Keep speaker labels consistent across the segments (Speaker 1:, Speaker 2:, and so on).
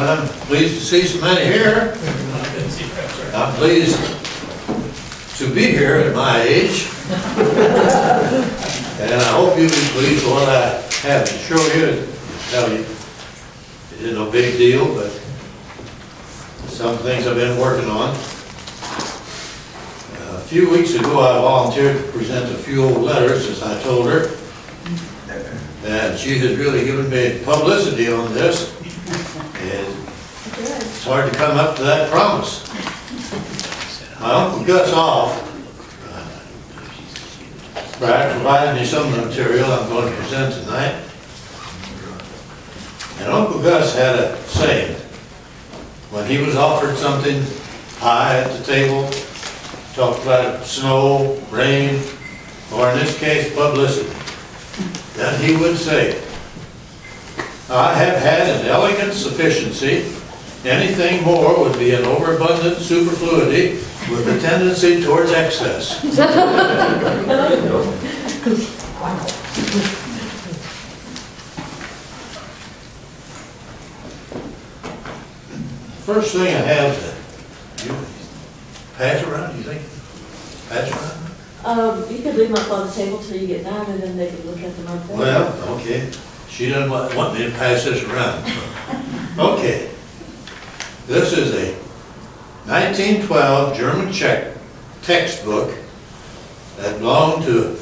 Speaker 1: I'm pleased to see so many here. I'm pleased to be here at my age. And I hope you'll be pleased with what I have to show you. Tell you, it isn't no big deal, but some things I've been working on. A few weeks ago, I volunteered to present a few old letters, as I told her. And she has really given me publicity on this. And it's hard to come up to that promise. My Uncle Gus off provided me some of the material I'm going to present tonight. And Uncle Gus had a saying. When he was offered something high at the table, talked about snow, rain, or in this case, publicity, then he would say, I have had an elegant sufficiency. Anything more would be an overabundant superfluity with a tendency towards excess. First thing I have to pass around, you think? Pass around?
Speaker 2: You could leave them up on the table till you get done, and then they can look at them up there.
Speaker 1: Well, okay. She doesn't want me to pass this around. Okay. This is a 1912 German-Czech textbook that belonged to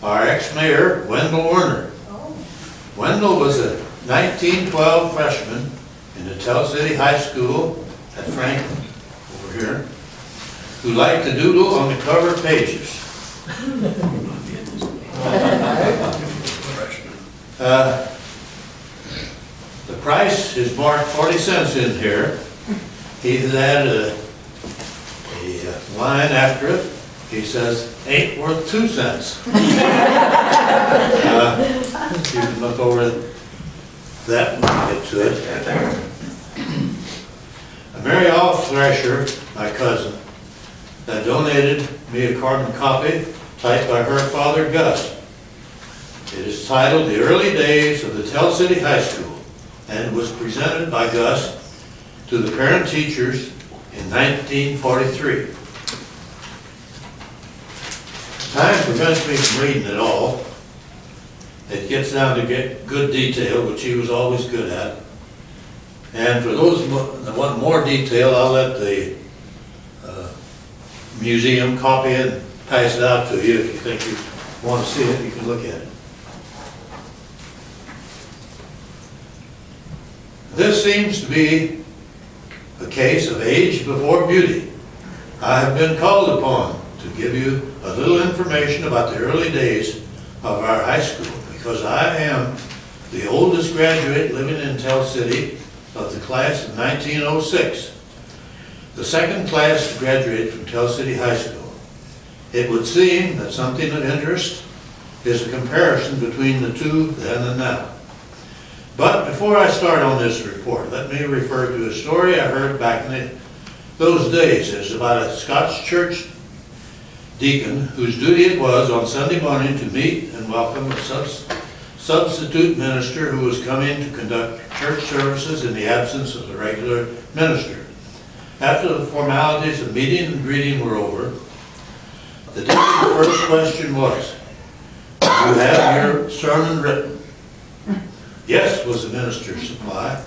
Speaker 1: our ex-mayor, Wendell Werner.
Speaker 2: Oh.
Speaker 1: Wendell was a 1912 freshman in the Tell City High School at Franklin, over here, who liked to doodle on the cover pages. The price is marked 40 cents in here. He had a line after it. He says, ain't worth 2 cents. You can look over that when you get to it. Mary Olive Thrasher, my cousin, that donated me a carbon copy typed by her father, Gus. It is titled The Early Days of the Tell City High School and was presented by Gus to the parent teachers in 1943. Time prevents me from reading it all. It gets down to get good detail, which he was always good at. And for those that want more detail, I'll let the museum copy it and pass it out to you. If you think you want to see it, you can look at it. This seems to be a case of age before beauty. I have been called upon to give you a little information about the early days of our high school because I am the oldest graduate living in Tell City of the class of 1906, the second class to graduate from Tell City High School. It would seem that something of interest is a comparison between the two then and now. But before I start on this report, let me refer to a story I heard back in those days. It's about a Scotch church deacon whose duty it was on Sunday morning to meet and welcome a substitute minister who was coming to conduct church services in the absence of the regular minister. After the formalities of meeting and greeting were over, the deacon's first question was, "Do you have your sermon written?" "Yes," was the minister's reply,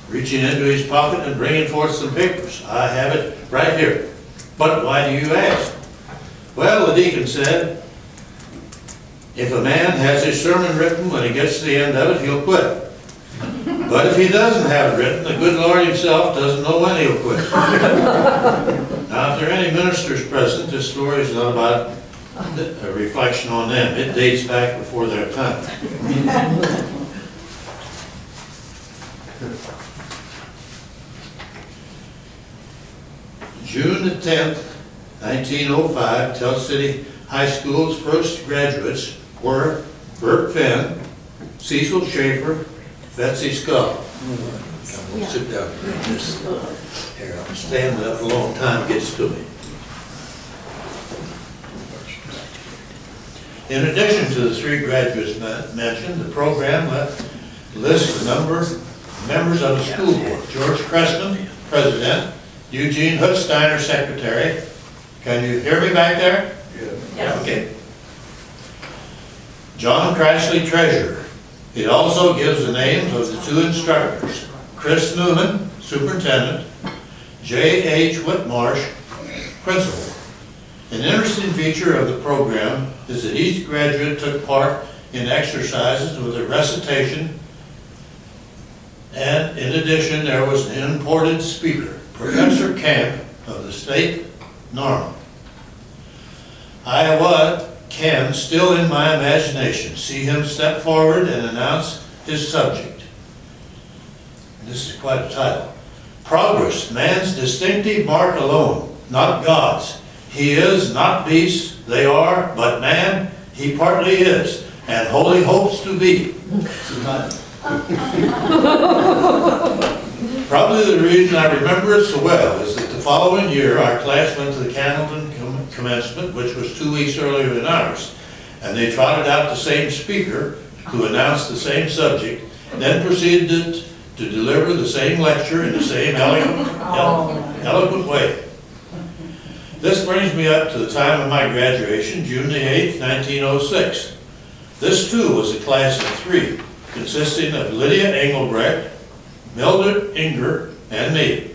Speaker 1: reaching into his pocket and bringing forth some papers. "I have it right here." "But why do you ask?" "Well," the deacon said, "if a man has his sermon written, when he gets to the end of it, he'll quit. But if he doesn't have it written, the good Lord himself doesn't know when he'll quit." Now, if there are any ministers present, this story is not about a reflection on them. It dates back before their time. June the 10th, 1905, Tell City High School's first graduates were Bert Finn, Cecil Schaefer, Betsy Scull. I'm going to sit down here. I'm standing up a long time gets to me. In addition to the 3 graduates mentioned, the program lists the number Members of the school board, George Cressman, president, Eugene Hauenstein, secretary. Can you hear me back there?
Speaker 2: Yes.
Speaker 1: Okay. John Crashley, treasurer. It also gives the names of the two instructors, Chris Newman, superintendent, J.H. Whitmarsh, principal. An interesting feature of the program is that each graduate took part in exercises with a recitation, and in addition there was an imported speaker, Professor Camp of the state Norman. Iowa can, still in my imagination, see him step forward and announce his subject. This is quite a title. Progress, man's distinctive mark alone, not God's. He is, not beasts, they are, but man, he partly is, and wholly hopes to be. Probably the reason I remember it so well is that the following year our class went to the Candleton commencement, which was 2 weeks earlier than ours, and they trotted out the same speaker who announced the same subject, then proceeded to deliver the same lecture in the same eloquent way. This brings me up to the time of my graduation, June the 8th, 1906. This too was a class of 3, consisting of Lydia Engelbrecht, Mildred Inger, and me.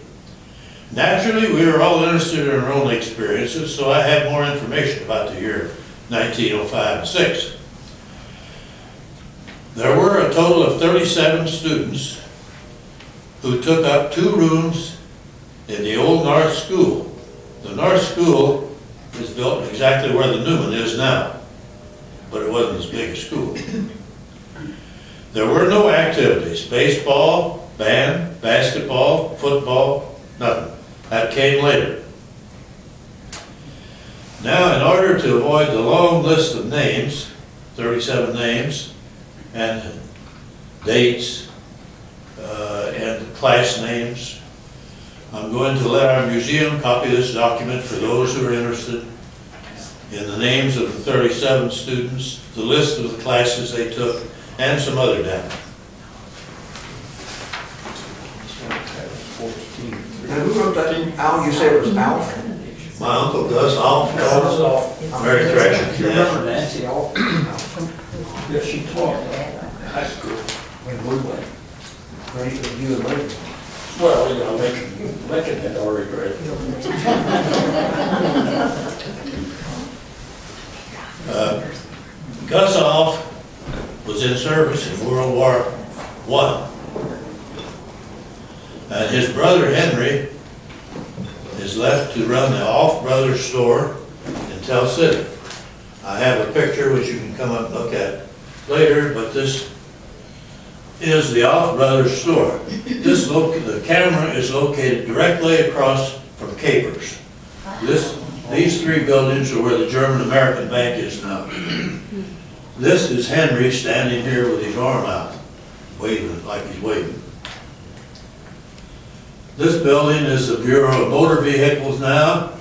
Speaker 1: Naturally, we were all interested in our own experiences, so I have more information about the year 1905 and 6. There were a total of 37 students who took up 2 rooms in the old North School. The North School is built exactly where the Newman is now, but it wasn't as big a school. There were no activities, baseball, band, basketball, football, nothing. That came later. Now, in order to avoid the long list of names, 37 names, and dates, and class names, I'm going to let our museum copy this document for those who are interested in the names of the 37 students, the list of the classes they took, and some other data.
Speaker 3: Now, who wrote that? Al, you said it was Alf?
Speaker 1: My uncle Gus Alf, Mary Thrasher.
Speaker 3: You remember Nancy Alf?
Speaker 4: Yeah, she taught high school.
Speaker 3: When we went. Right, with you and Lincoln.
Speaker 4: Well, you know, Lincoln had already graduated.
Speaker 1: Gus Alf was in service in World War I. And his brother Henry is left to run the Alf Brothers store in Tell City. I have a picture which you can come up and look at later, but this is the Alf Brothers store. The camera is located directly across from Capers. These 3 buildings are where the German-American Bank is now. This is Henry standing here with his arm out, waving like he's waving. This building is the Bureau of Motor Vehicles now.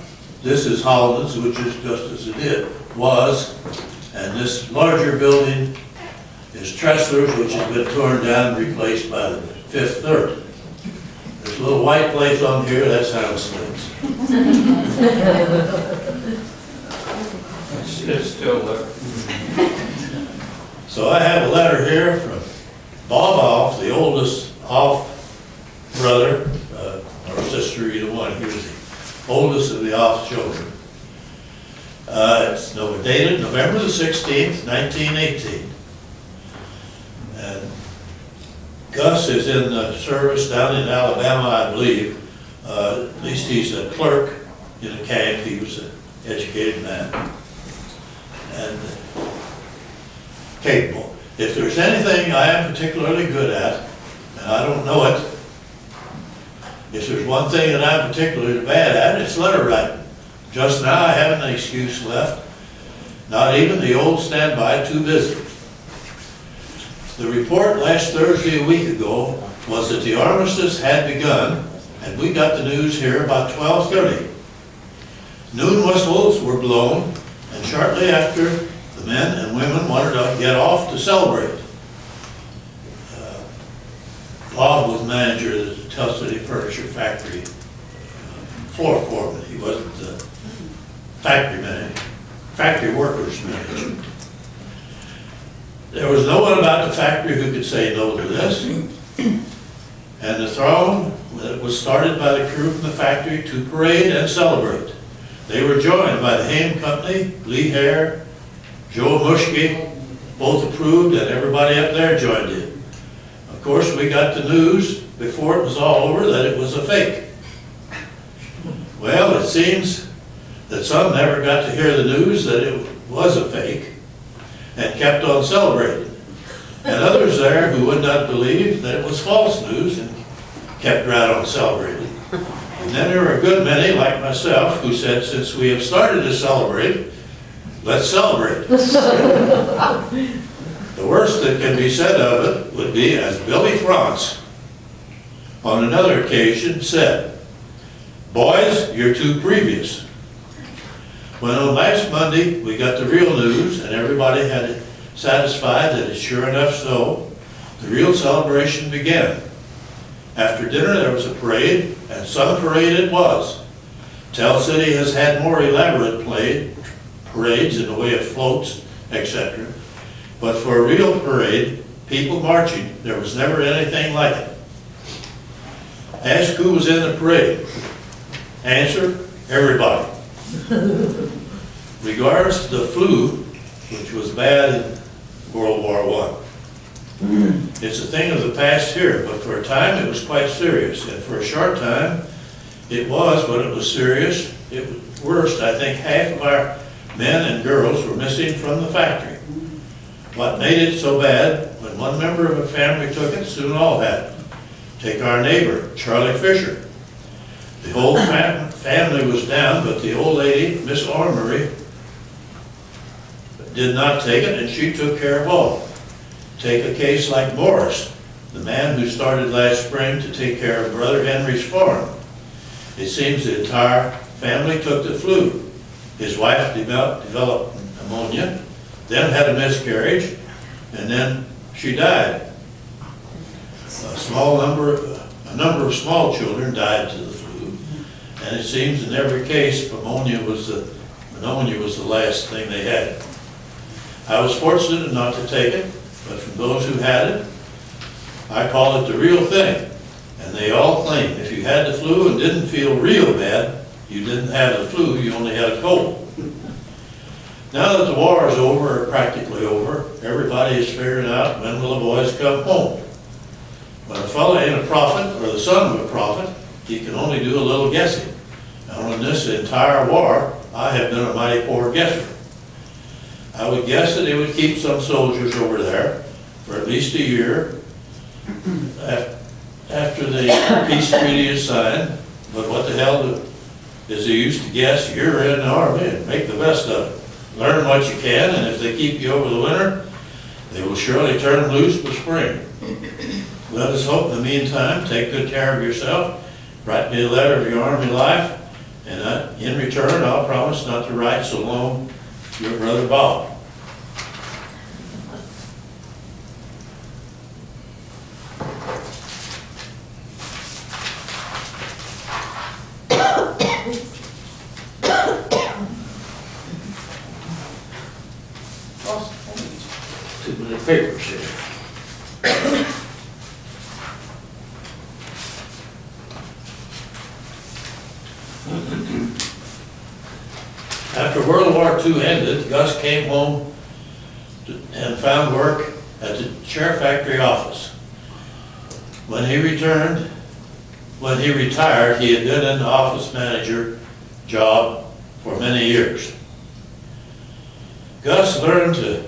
Speaker 1: This is Holland's, which is just as it was. And this larger building is Tressler's, which has been torn down and replaced by the Fifth Third. There's a little white place on here, that's Hauenstein's.
Speaker 4: It's still there.
Speaker 1: So I have a letter here from Bob Alf, the oldest Alf brother, or sister, either one. He was the oldest of the Alf children. It's dated November the 16th, 1918. And Gus is in service down in Alabama, I believe. At least he's a clerk in a camp. He was an educated man and capable. If there's anything I am particularly good at, and I don't know it, if there's one thing that I'm particularly bad at, it's letter writing. Just now I haven't an excuse left. Not even the old standby, too busy. The report last Thursday, a week ago, was that the armistice had begun, and we got the news here about 12:30. Noon whistles were blown, and shortly after, the men and women wanted to get off to celebrate. Bob was manager of the Tell City Furniture Factory, floor foreman. He wasn't the factory manager, factory workers manager. There was no one about the factory who could say no to this. And the throne was started by the crew from the factory to parade and celebrate. They were joined by the Haim Company, Lee Hare, Joe Muschke, both approved, and everybody up there joined in. Of course, we got the news before it was all over that it was a fake. Well, it seems that some never got to hear the news that it was a fake and kept on celebrating. And others there who would not believe that it was false news and kept right on celebrating. And then there were a good many, like myself, who said, since we have started to celebrate, let's celebrate. The worst that can be said of it would be, as Billy France, on another occasion, said, "Boys, you're too previous." When on last Monday we got the real news and everybody had it satisfied that it's sure enough so, the real celebration began. After dinner there was a parade, and some parade it was. Tell City has had more elaborate parades in the way of floats, etc. But for a real parade, people marching, there was never anything like it. Ask who was in the parade. Answer, everybody. Regards to the flu, which was bad in World War I. It's a thing of the past here, but for a time it was quite serious. And for a short time, it was, when it was serious, it was worst. I think half of our men and girls were missing from the factory. What made it so bad, when one member of a family took it, soon all had it. Take our neighbor, Charlie Fisher. The whole family was down, but the old lady, Miss Ormery, did not take it, and she took care of all. Take a case like Morris, the man who started last spring to take care of Brother Henry's farm. It seems the entire family took the flu. His wife developed pneumonia, then had a miscarriage, and then she died. A number of small children died to the flu, and it seems in every case pneumonia was the last thing they had. I was fortunate not to take it, but from those who had it, I call it the real thing. And they all claim if you had the flu and didn't feel real bad, you didn't have the flu, you only had a cold. Now that the war is over, or practically over, everybody is figuring out when will the boys come home. When a fellow ain't a prophet, or the son of a prophet, he can only do a little guessing. Now in this entire war, I have been a mighty poor guesser. I would guess that they would keep some soldiers over there for at least a year after the peace treaty is signed. But what the hell is the use to guess? You're in the army and make the best of it. Learn what you can, and if they keep you over the winter, they will surely turn loose for spring. Let us hope in the meantime, take good care of yourself, write me a letter of your army life, and in return I'll promise not to write so long. Your brother Bob.
Speaker 4: Too many papers here.
Speaker 1: After World War II ended, Gus came home and found work at the chair factory office. When he retired, he had been in the office manager job for many years. Gus learned to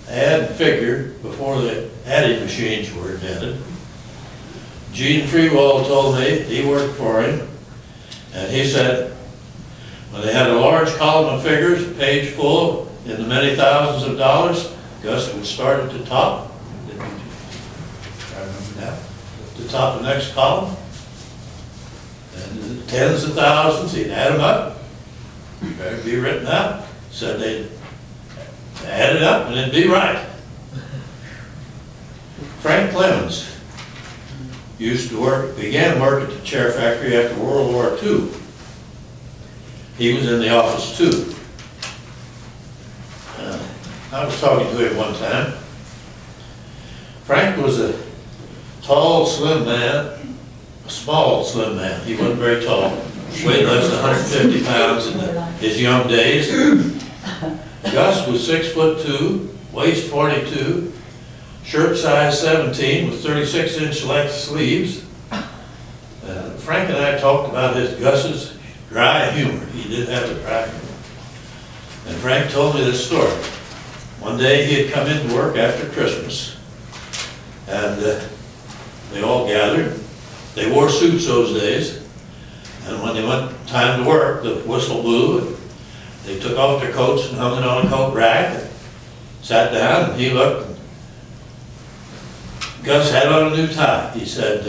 Speaker 1: add and figure before the adding machines were invented. Gene Freewall told me he worked for him, and he said, when they had a large column of figures, a page full, in the many thousands of dollars, Gus would start at the top. I remember that. The top of the next column. And tens of thousands, he'd add them up. They'd be written out. Said they'd add it up and it'd be right. Frank Clemens began work at the chair factory after World War II. He was in the office too. I was talking to him one time. Frank was a tall, slim man, a small, slim man. He wasn't very tall. Weighed less than 150 pounds in his young days. Gus was 6'2", waist 42, shirt size 17 with 36-inch length sleeves. Frank and I talked about Gus's dry humor. He did have a dry humor. And Frank told me this story. One day he had come into work after Christmas, and they all gathered. They wore suits those days, and when they went time to work, the whistle blew, and they took off their coats and hung it on a coat rack, and sat down, and he looked. And Gus had on a new tie. He said,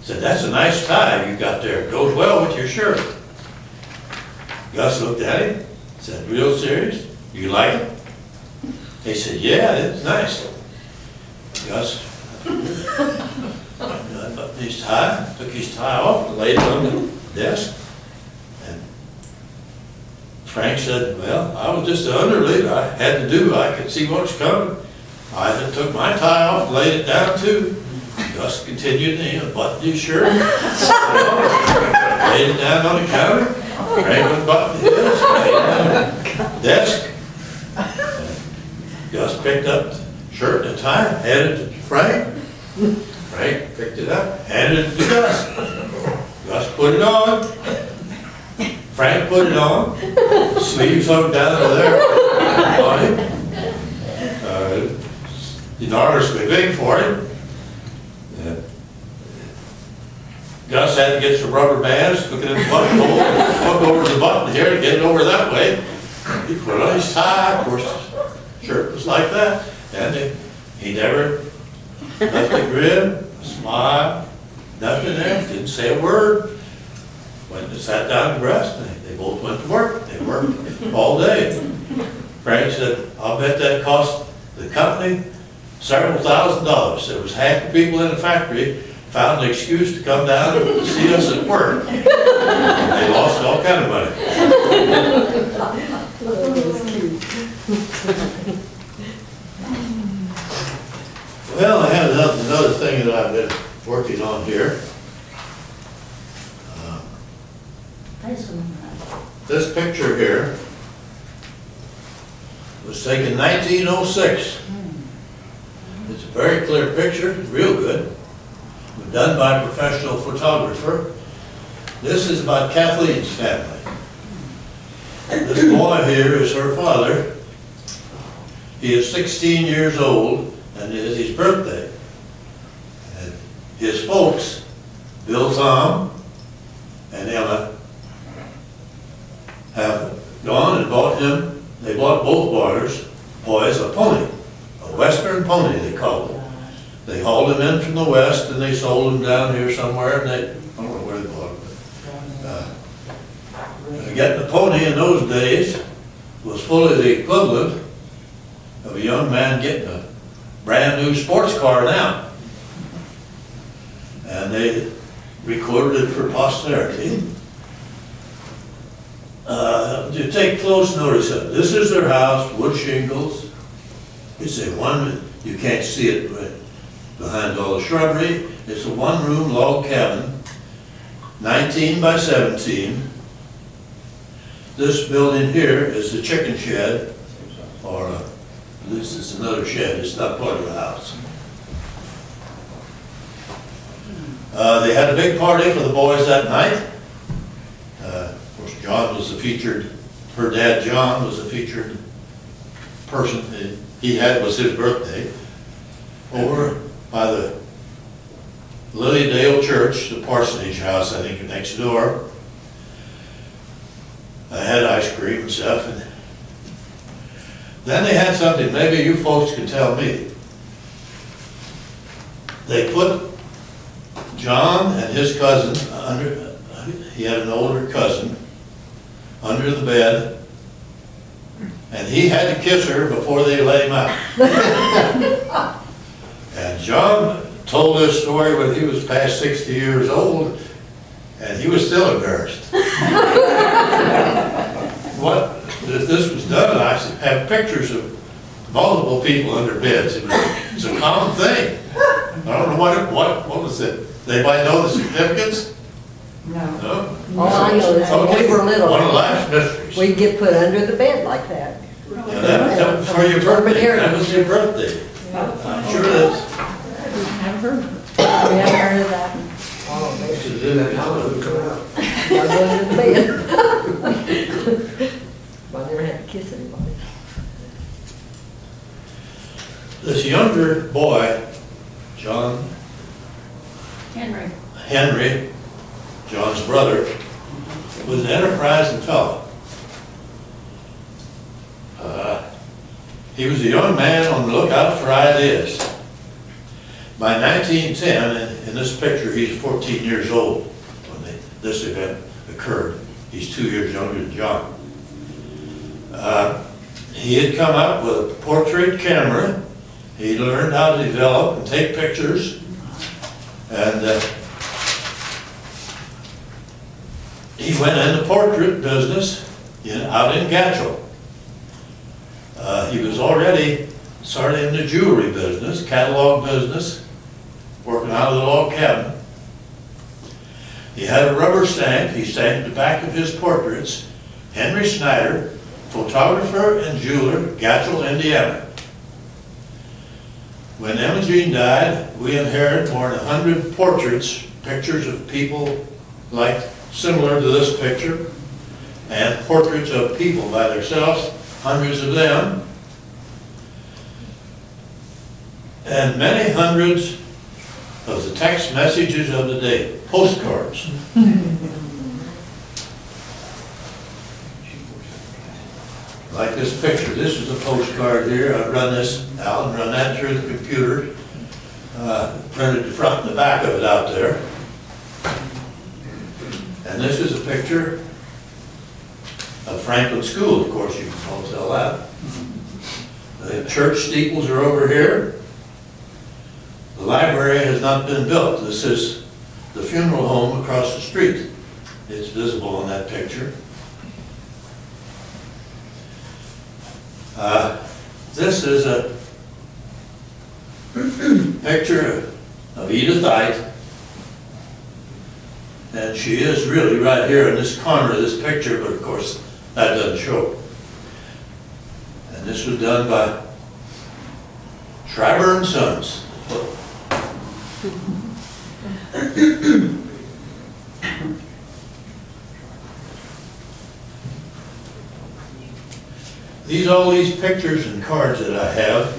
Speaker 1: "That's a nice tie you got there. It goes well with your shirt." Gus looked at him, said, "Real serious? You like it?" He said, "Yeah, it's nice." Gus buttoned his tie, took his tie off, and laid it on the desk. And Frank said, "Well, I was just an underling. I had to do. I could see what was coming. I had took my tie off and laid it down too." Gus continued, and buttoned his shirt, laid it down on the counter. Frank unbuttoned his, laid it down on the desk. Gus picked up the shirt and the tie, handed it to Frank. Frank picked it up, handed it to Gus. Gus put it on. Frank put it on. Sleeves hung down to there on him. Enormously big for him. Gus had to get some rubber bands, look at the buttonhole, hook over the button here to get it over that way. He put on his tie, of course, the shirt was like that. And he never left a grin, a smile, nothing there, didn't say a word. Went and sat down and rested. They both went to work. They worked all day. Frank said, "I'll bet that cost the company several $1,000s. There was half the people in the factory found an excuse to come down and see us at work. They lost all kind of money." Well, I have another thing that I've been working on here. This picture here was taken 1906. It's a very clear picture, real good. Done by a professional photographer. This is about Kathleen's family. This boy here is her father. He is 16 years old, and it is his birthday. And his folks, Bill, Tom, and Emma, have gone and bought him, they bought both boys a pony, a Western pony they called it. They hauled him in from the west and they sold him down here somewhere, and I don't know where they bought him. Getting a pony in those days was fully the equivalent of a young man getting a brand new sports car now. And they recorded it for posterity. To take close notice of it. This is their house, wood shingles. It's a one, you can't see it right behind all the shrubbery. It's a one-room log cabin, 19 by 17. This building here is the chicken shed, or this is another shed. It's not part of the house. They had a big party for the boys that night. Of course, John was the featured, her dad John was the featured person. Was his birthday. Over by the Lilydale Church, the parsonage house, I think, next door. I had ice cream and stuff. And then they had something, maybe you folks can tell me. They put John and his cousin he had an older cousin, under the bed, and he had to kiss her before they let him out. And John told this story when he was past 60 years old, and he was still embarrassed. What, if this was done, I have pictures of multiple people under beds. It's a common thing. I don't know what was it? Anybody know the significance?
Speaker 5: No.
Speaker 1: No?
Speaker 5: All I know is when
Speaker 1: Okay,
Speaker 5: we were little,
Speaker 1: one of life's mysteries.
Speaker 5: we'd get put under the bed like that.
Speaker 1: Yeah, that was for your birthday. That was your birthday. I'm sure that's.
Speaker 2: Never heard of it.
Speaker 5: We haven't heard of that.
Speaker 3: Oh, they should do that now, it'll come out.
Speaker 5: Not going to the bed. But I never had to kiss anybody.
Speaker 1: This younger boy, John Henry, John's brother, was an enterprising fellow. He was a young man on the lookout for ideas. By 1910, in this picture, he's 14 years old when this event occurred. He's 2 years younger than John. He had come up with a portrait camera. He learned how to develop and take pictures. And he went in the portrait business out in Gatchel. He was already started in the jewelry business, catalog business, working out of the log cabin. He had a rubber stamp. He stamped the back of his portraits, Henry Snyder, photographer and jeweler, Gatchel, Indiana. When Imogene died, we inherited more than 100 portraits, pictures of people like similar to this picture, and portraits of people by themselves, hundreds of them, and many hundreds of the text messages of the day, postcards. Like this picture. This is a postcard here. I run this out and run that through the computer. Printed the front and the back of it out there. And this is a picture of Franklin School. Of course, you can all tell that. The church steeples are over here. The library has not been built. This is the funeral home across the street. It's visible on that picture. This is a picture of Edith Ite, and she is really right here in this corner of this picture, but of course that doesn't show. And this was done by Schreiber and Sons. All these pictures and cards that I have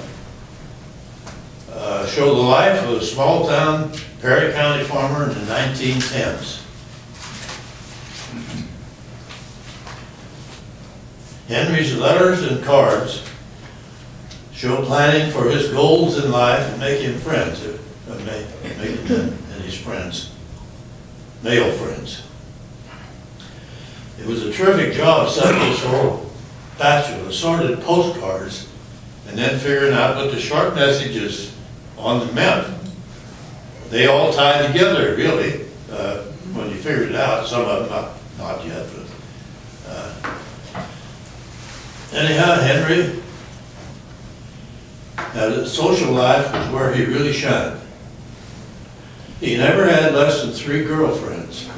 Speaker 1: show the life of a small town Perry County farmer in the 1910s. Henry's letters and cards show planning for his goals in life and making friends, making them and his friends, male friends. It was a terrific job setting this whole batch of assorted postcards and then figuring out what the short messages on them meant. They all tied together, really, when you figured it out. Some of them not yet, but anyhow, Henry had a social life was where he really shined. He never had less than 3 girlfriends.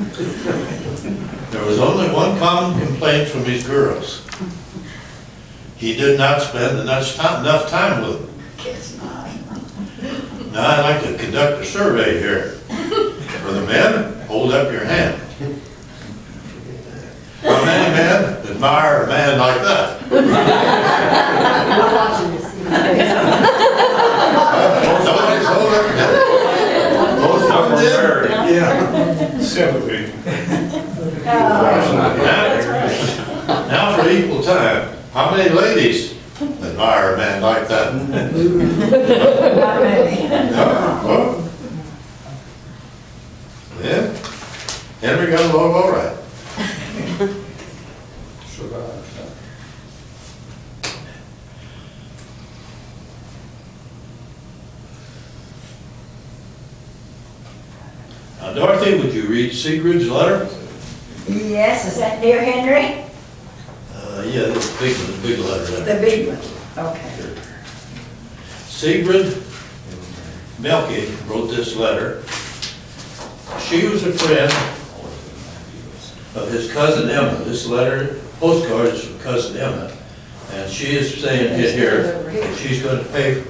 Speaker 1: There was only one common complaint from his girls. He did not spend enough time with them. Now I'd like to conduct a survey here. For the men, hold up your hand. How many men admire a man like that?
Speaker 5: We're watching this.
Speaker 1: Somebody's hold up your hand. Most of them did.
Speaker 3: Yeah.
Speaker 4: Sympathy.
Speaker 1: Now for equal time. How many ladies admire a man like that?
Speaker 5: Not many.
Speaker 1: No? Yeah. Henry got along all right.
Speaker 4: Survived.
Speaker 1: read Sigrid's letter?
Speaker 6: Yes, is that dear Henry?
Speaker 1: Yeah, this is big, one, big letter.
Speaker 6: The big one, okay.
Speaker 1: Sigrid Melke wrote this letter. She was a friend of his cousin Emma. This letter, postcard is from cousin Emma. And she is saying here that she's going to pay him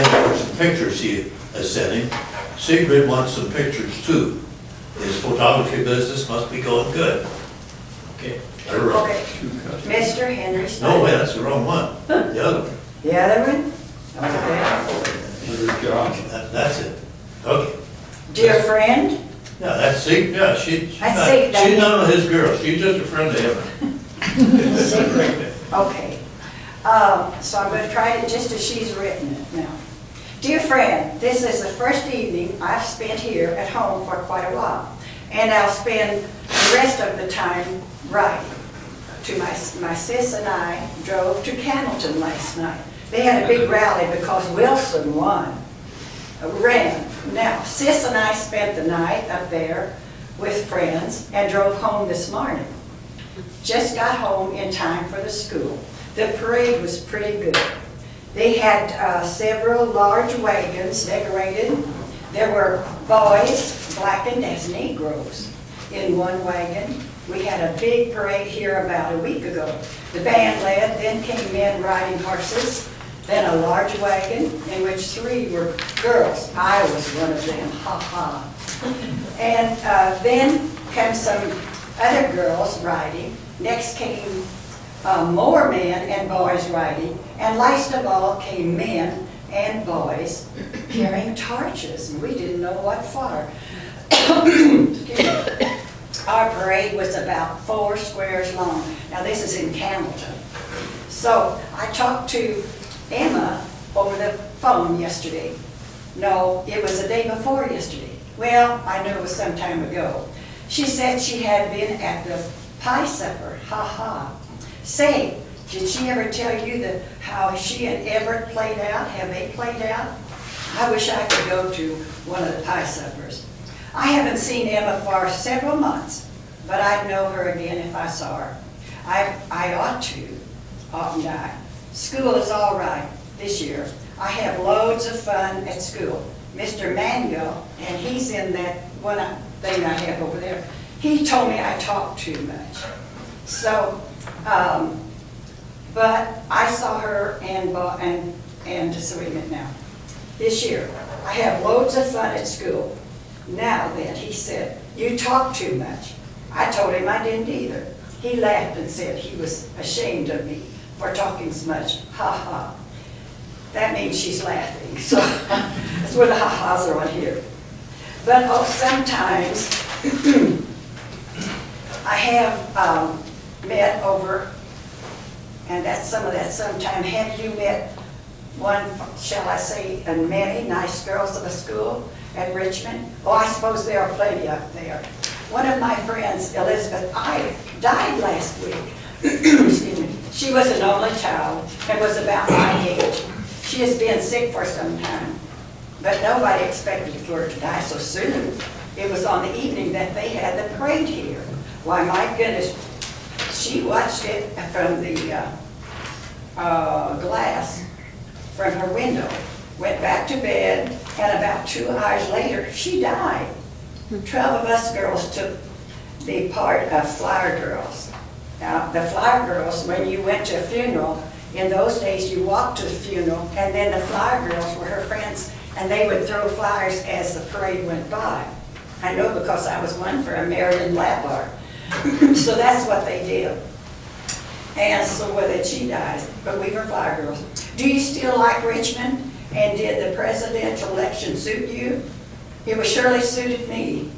Speaker 1: for some pictures he is sending. Sigrid wants some pictures too. His photography business must be going good. Okay.
Speaker 6: Okay, Mr. Henry Stein.
Speaker 1: No, wait, that's the wrong one. The other one.
Speaker 6: The other one? Okay.
Speaker 1: That's it. Okay.
Speaker 6: Dear friend,
Speaker 1: Yeah, that's Sigrid. Yeah, she's
Speaker 6: That's
Speaker 1: not his girl. She's just a friend of him.
Speaker 6: Sigrid. Okay. So I'm going to try it just as she's written it now. Dear friend, this is the first evening I've spent here at home for quite a while, and I'll spend the rest of the time riding. My sis and I drove to Hamilton last night. They had a big rally because Wilson ran. Now, sis and I spent the night up there with friends and drove home this morning. Just got home in time for the school. The parade was pretty good. They had several large wagons decorated. There were boys blackened as Negroes in one wagon. We had a big parade here about a week ago. The band led, then came men riding horses, then a large wagon in which 3 were girls. I was one of them, ha ha. And then came some other girls riding. Next came more men and boys riding, and last of all came men and boys carrying torches, and we didn't know what for. Our parade was about 4 squares long. Now this is in Hamilton. So I talked to Emma over the phone yesterday. No, it was the day before yesterday. Well, I knew it was some time ago. She said she had been at the pie supper, ha ha. Say, did she ever tell you how she and Everett played out? Have they played out? I wish I could go to one of the pie suppers. I haven't seen Emma for several months, but I'd know her again if I saw her. I ought to, oughtn't I? School is all right this year. I have loads of fun at school. Mr. Manuel, and he's in that one thing I have over there, he told me I talk too much. So, but I saw her and just wait a minute now. This year, I have loads of fun at school. Now then, he said, you talk too much. I told him I didn't either. He laughed and said he was ashamed of me for talking so much. Ha ha. That means she's laughing. So that's where the ha-has are on here. But oh, sometimes I have met over, and that's some of that sometime. Have you met one, shall I say, and many nice girls of a school at Richmond? Oh, I suppose there are plenty up there. One of my friends, Elizabeth, died last week. Excuse me. She was an only child and was about my age. She has been sick for some time, but nobody expected for her to die so soon. It was on the evening that they had the parade here. Why, my goodness, she watched it from the glass from her window, went back to bed, and about 2 hours later, she died. 12 of us girls took the part of Flower Girls. Now, the Flower Girls, when you went to a funeral, in those days you walked to the funeral, and then the Flower Girls were her friends, and they would throw flowers as the parade went by. I know because I was one for a Marilyn Labar. So that's what they did. And so that she died, but we were Flower Girls. Do you still like Richmond? And did the presidential election suit you? It was surely suited me.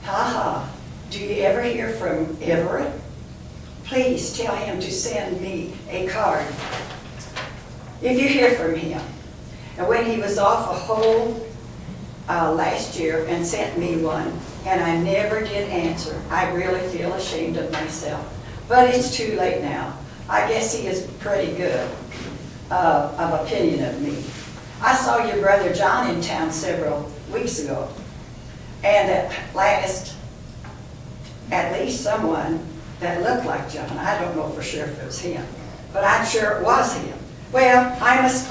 Speaker 6: Ha ha. Do you ever hear from Everett? Please tell him to send me a card. If you hear from him. And when he was off a whole last year and sent me one, and I never did answer, I really feel ashamed of myself. But it's too late now. I guess he is pretty good of opinion of me. I saw your brother John in town several weeks ago. And at last, at least someone that looked like John. I don't know for sure if it was him, but I'm sure it was him. Well, I must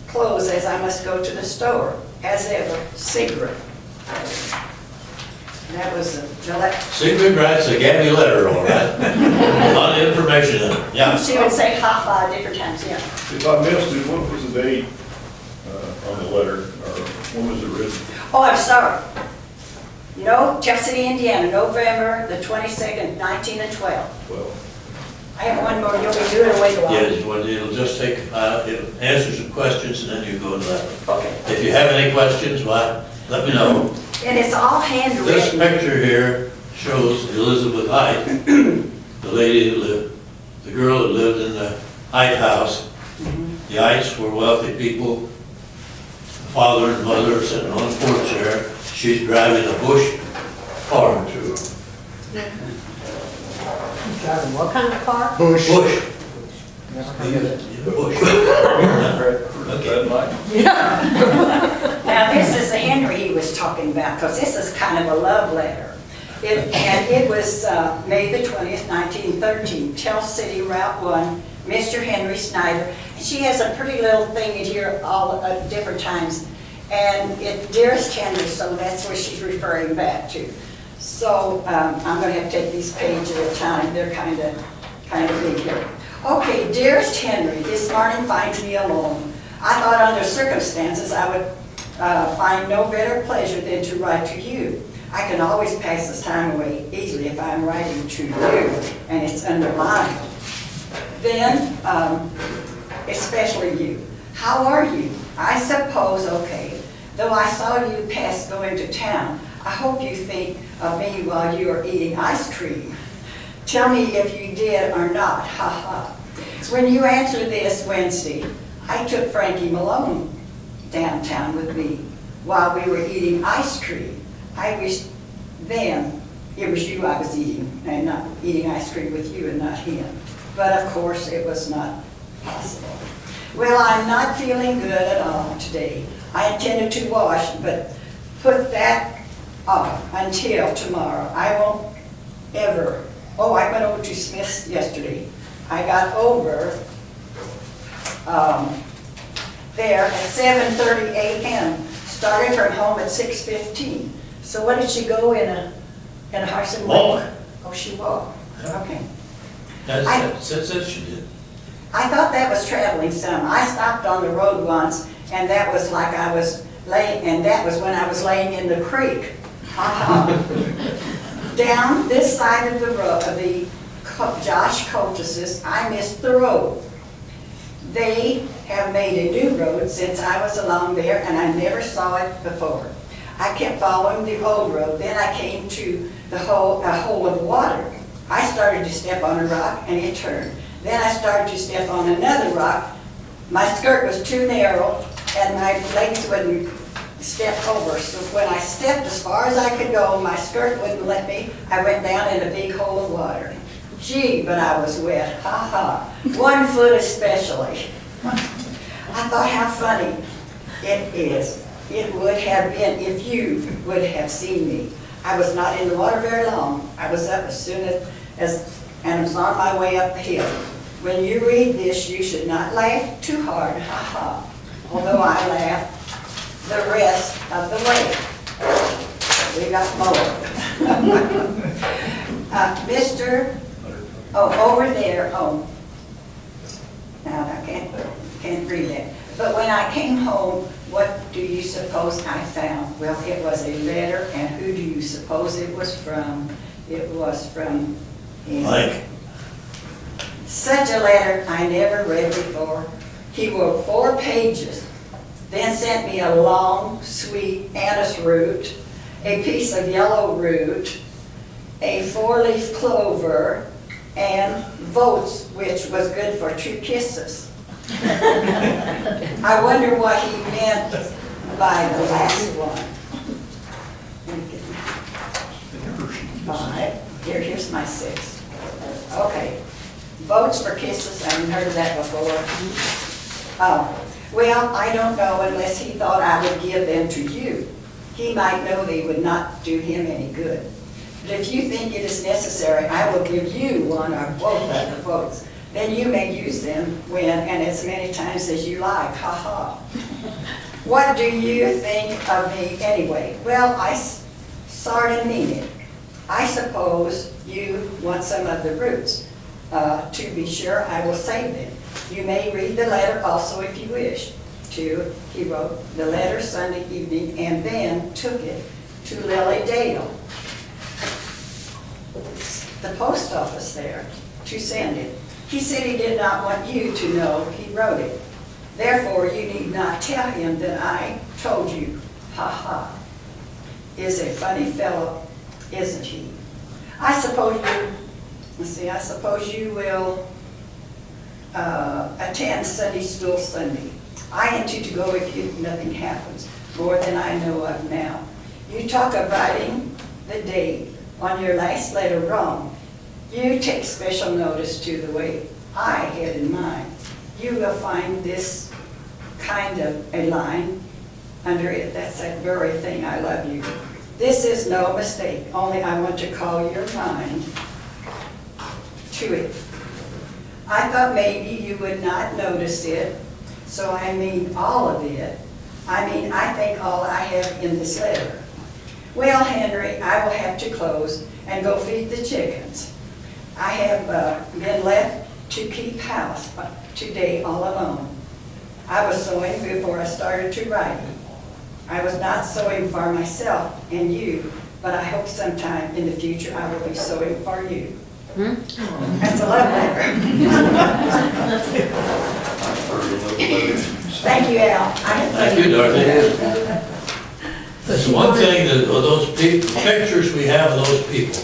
Speaker 6: close as I must go to the store. As ever, Sigrid. That was Gillette.
Speaker 1: Sigrid writes a Gabby letter, all right. A lot of information in it, yeah.
Speaker 6: She would say ha-ha different times, yeah.
Speaker 7: If I missed it, what was the date on the letter, or when was it written?
Speaker 6: Oh, I'm sorry. No, Jeff City, Indiana, November the 22nd, 1912.
Speaker 7: Well,
Speaker 6: I have one more, you'll be doing it away a while.
Speaker 1: Yes, well, it'll just take, it'll answer some questions and then you go to that one.
Speaker 6: Okay.
Speaker 1: If you have any questions, why, let me know.
Speaker 6: And it's all
Speaker 1: This
Speaker 6: handwritten.
Speaker 1: picture here shows Elizabeth Height, the lady who lived, the girl that lived in the Height house. The Heights were wealthy people. Father and mother are sitting on a porch there. She's driving a Bush car.
Speaker 5: Driving what kind of car?
Speaker 1: Bush.
Speaker 5: Never heard of it.
Speaker 1: Bush.
Speaker 7: that might,
Speaker 6: Now, this is the Henry he was talking about, because this is kind of a love letter. And it was May the 20th, 1913, Chelsea City, Route 1, Mr. Henry Snyder. She has a pretty little thing in here all at different times. And it, dearest Henry, so that's where she's referring back to. So I'm going to have to take these pages at a time. They're kind of big here. Okay, dearest Henry, this morning finds me alone. I thought under circumstances I would find no better pleasure than to write to you. I can always pass this time away easily if I'm writing to you, and it's underlined. Then, especially you. How are you? I suppose okay. Though I saw you pass going to town, I hope you think of me while you are eating ice cream. Tell me if you did or not, ha ha. When you answered this Wednesday, I took Frankie Malone downtown with me while we were eating ice cream. I wish then it was you I was eating, and not eating ice cream with you and not him. But of course it was not possible. Well, I'm not feeling good at all today. I intended to wash, but put that off until tomorrow. I won't ever. Oh, I went over to Smith's yesterday. I got over there at 7:30 a.m. Started from home at 6:15. So what did she go in a horse and
Speaker 1: Walk.
Speaker 6: wagon? Oh, she walked. Okay.
Speaker 1: Says she did.
Speaker 6: I thought that was traveling some. I stopped on the road once, and that was like I was laying, and that was when I was laying in the creek. Down this side of the road, of the Josh Colches's, I missed the road. They have made a new road since I was along there, and I never saw it before. I kept following the old road. Then I came to a hole of water. I started to step on a rock, and it turned. Then I started to step on another rock. My skirt was too narrow, and my legs wouldn't step over. So when I stepped as far as I could go, my skirt wouldn't let me. I went down in a big hole of water. Gee, but I was wet. Ha ha. 1 foot especially. I thought how funny it is. It would have been if you would have seen me. I was not in the water very long. I was up as soon as and was on my way up the hill. When you read this, you should not laugh too hard, ha ha. Although I laugh the rest of the way. We got more. Over there, now I can't read that. But when I came home, what do you suppose I found? Well, it was a letter, and who do you suppose it was from? It was from him.
Speaker 1: Mike.
Speaker 6: Such a letter I never read before. He wrote 4 pages, then sent me a long, sweet anise root, a piece of yellow root, a 4-leaf clover, and votes, which was good for 2 kisses. I wonder what he meant by the last one. 5. Here's my 6. Okay. Votes for kisses, I haven't heard of that before. Well, I don't know unless he thought I would give them to you. He might know they would not do him any good. But if you think it is necessary, I will give you one or both of the votes. Then you may use them when and as many times as you like, ha ha. What do you think of me anyway? Well, I sort of mean it. I suppose you want some of the roots. To be sure, I will save them. You may read the letter also if you wish. He wrote the letter Sunday evening and then took it to Lily Dale, the post office there, to send it. He said he did not want you to know he wrote it. Therefore, you need not tell him that I told you. Ha ha. Is a funny fellow, isn't he? I suppose you will attend Sunday school Sunday. I intend to go with you if nothing happens, more than I know of now. You talk of writing the date on your last letter wrong. You take special notice to the way I had in mind. You will find this kind of a line under it. That's that very thing, I love you. This is no mistake, only I want to call your mind to it. I thought maybe you would not notice it, so I mean all of it. I think all I have in this letter. Well, Henry, I will have to close and go feed the chickens. I have been left to keep house today all alone. I was sewing before I started to write. I was not sewing for myself and you, but I hope sometime in the future I will be sewing for you. That's a love letter. Thank you, Al.
Speaker 1: Thank you, Dorothy. That's one thing that those pictures we have of those people,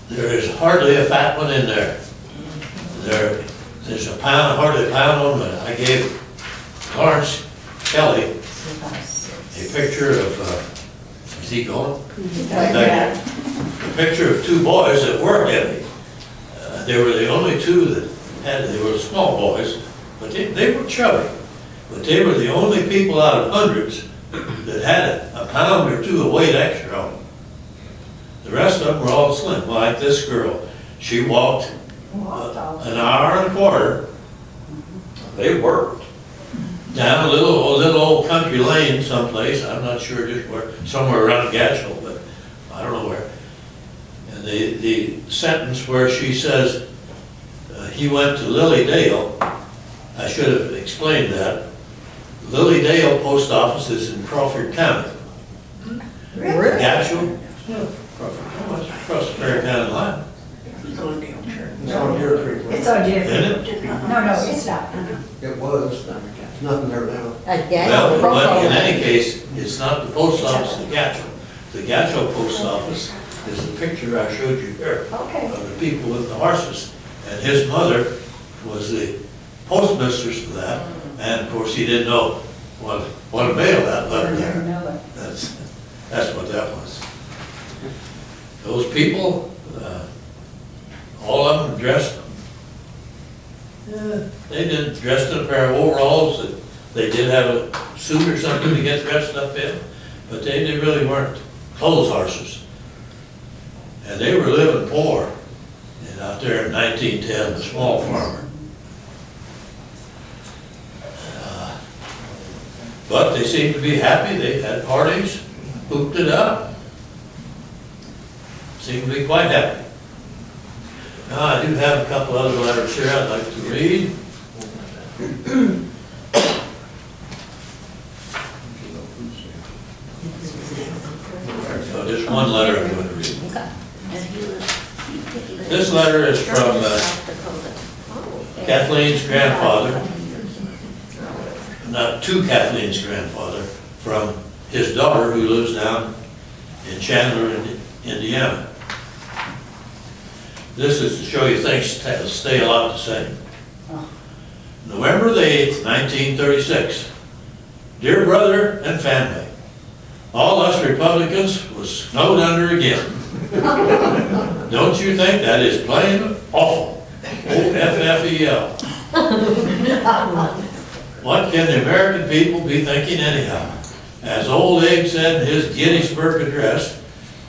Speaker 1: there is hardly a fat one in there. There's hardly a pound on it. I gave Lawrence Kelly a picture of, is he going? A picture of two boys that were heavy. They were the only two that they were small boys, but they were chubby. But they were the only people out of hundreds that had a pound or two of weight extra on them. The rest of them were all slim, like this girl. She walked an hour and a quarter. They worked down a little old country lane someplace. I'm not sure just where, somewhere around Gatchel, but I don't know where. And the sentence where she says, he went to Lily Dale, I should have explained that. Lily Dale Post Office is in Crawford County.
Speaker 6: Really?
Speaker 1: Gatchel? Yeah, Crawford County, across the Perry County line.
Speaker 3: It's on Deer Creek.
Speaker 6: It's on
Speaker 1: Isn't
Speaker 6: different.
Speaker 1: it?
Speaker 6: No, it's not.
Speaker 3: It was, nothing there now.
Speaker 1: Well, but in any case, it's not the post office in Gatchel. The Gatchel Post Office is the picture I showed you here
Speaker 6: Okay.
Speaker 1: of the people with the horses. And his mother was the postmistress of that. And of course, he didn't know what to mail that letter there. That's what that was. Those people, all of them dressed, they didn't dress in a pair of overalls. They did have a suit or something to get dressed up in, but they really weren't clothes horses. And they were living poor out there in 1910, the small farmer. But they seemed to be happy. They had parties, hooped it up. Seemed to be quite happy. Now, I do have a couple other letters here I'd like to read. So just one letter I'm going to read. This letter is from Kathleen's grandfather, not to Kathleen's grandfather, from his daughter who lives down in Chandler, Indiana. This is to show you things stay a lot the same. November the 8th, 1936. Dear brother and family, all us Republicans was snowed under again. Don't you think that is plain awful? O-F-F-E-L. What can the American people be thinking anyhow? As Old Abe said in his Gettysburg Address,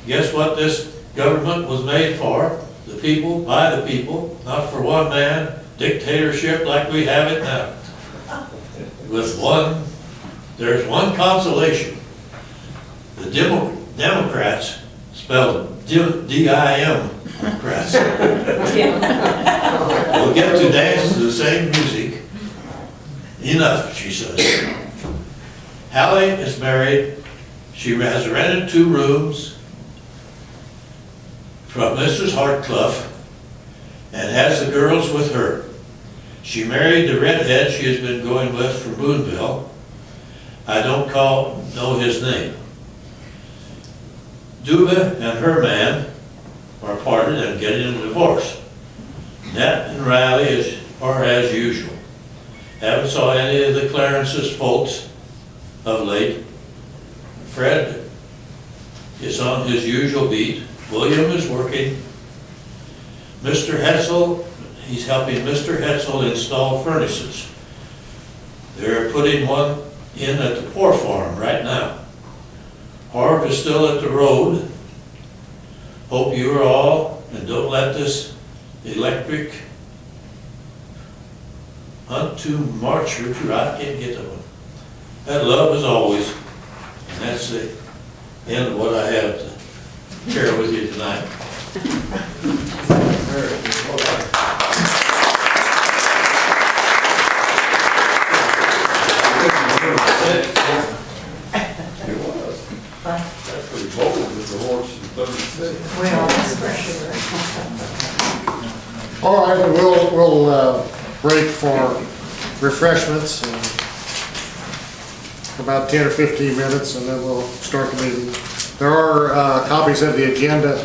Speaker 1: guess what this Government was made for the people, by the people, not for one man, dictatorship like we have it now. There's one consolation. The Democrats, spelled D-I-M-crats, will get to dance to the same music. Enough, she says. Hallie is married. She has rented 2 rooms from Mrs. Hartclough and has the girls with her. She married the redhead she has been going with from Boonville. I don't know his name. Duba and her man are parted and getting a divorce. Nat and Riley are as usual. Haven't saw any of the Clarence's folks of late. Fred is on his usual beat. William is working. Mr. Hetzel, he's helping Mr. Hetzel install furnaces. They're putting one in at the Poor Farm right now. Harv is still at the road. Hope you are all, and don't let this electric hunt to march her to, I can't get that one. That love as always, and that's the end of what I have to share with you tonight.
Speaker 7: That's pretty bold with the horse and 36.
Speaker 5: Well, that's for sure.
Speaker 8: All right, we'll break for refreshments in about 10 or 15 minutes, and then we'll start the meeting. There are copies of the agenda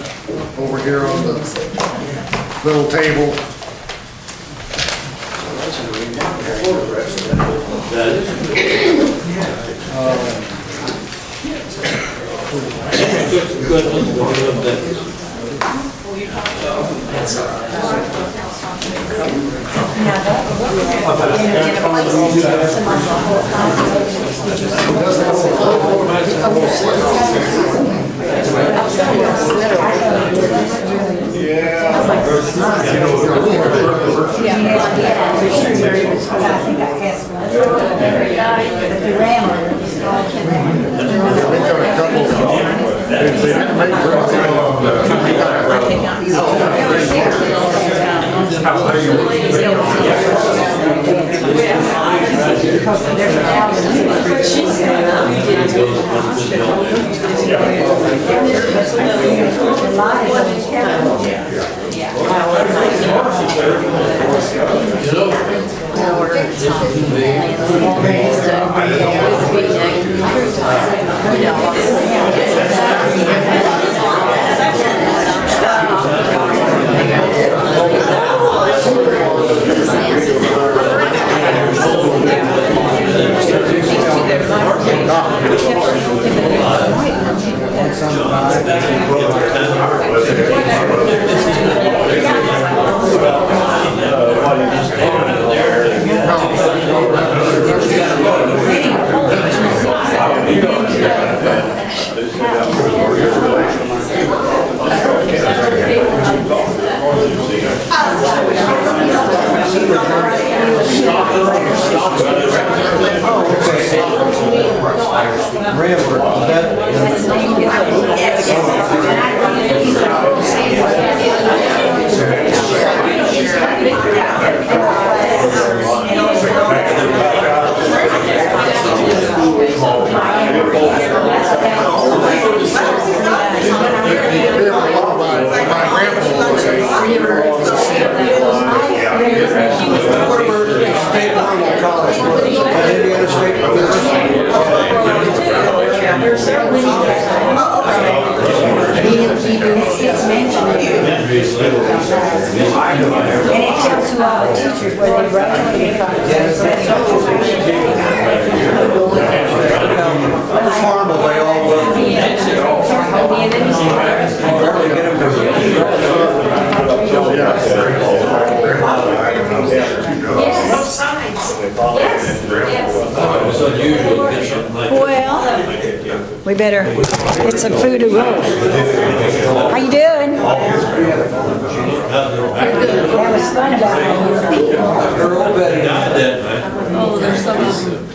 Speaker 8: over here on the little table.
Speaker 6: better get some food to roll. How you doing? That was fun about it.
Speaker 2: Oh, there's some of them.